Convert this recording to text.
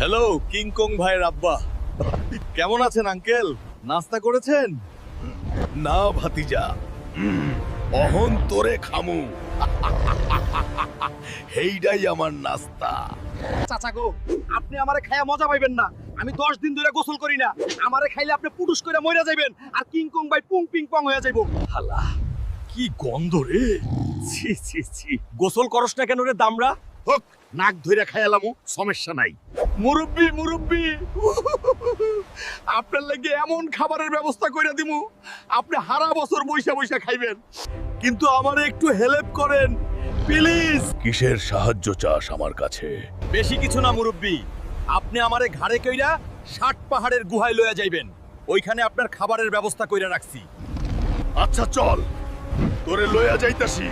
Hello King Kong ভাইয়ের আব্বা, কেমন আছেন আঙ্কেল? নাস্তা করেছেন? না ভাতিজা, অহন তোরে খামু। হেইডাই আমার নাস্তা। চাচা গো, আপনি আমারে খাইয়া মজা পাইবেন না। আমি 10 দিন ধরে গোসল করি না। আমারে খাইলে আপনি পুটুস করে মইরা যাইবেন আর কিংকং ভাই পুং পিং পং হয়ে যাইবো। হালা কি গন্ধ রে! ছি ছি ছি, গোসল করস না কেন রে দামড়া? হোক, নাক ধইরা খাইলামু, সমস্যা নাই। মুরব্বি মুরব্বি, আপনার লাগি এমন খাবারের ব্যবস্থা কইরা দিমু, আপনি হারা বছর বইসা বইসা খাইবেন। কিন্তু আমারে একটু হেল্প করেন প্লিজ। কিসের সাহায্য চাস আমার কাছে? বেশি কিছু না মুরব্বি, আপনি আমারে ঘাড়ে কইরা 60 পাহাড়ের গুহায় লইয়া যাইবেন। ওইখানে আপনার খাবারের ব্যবস্থা কইরা রাখছি। আচ্ছা চল, তোরে লইয়া যাইতাছি।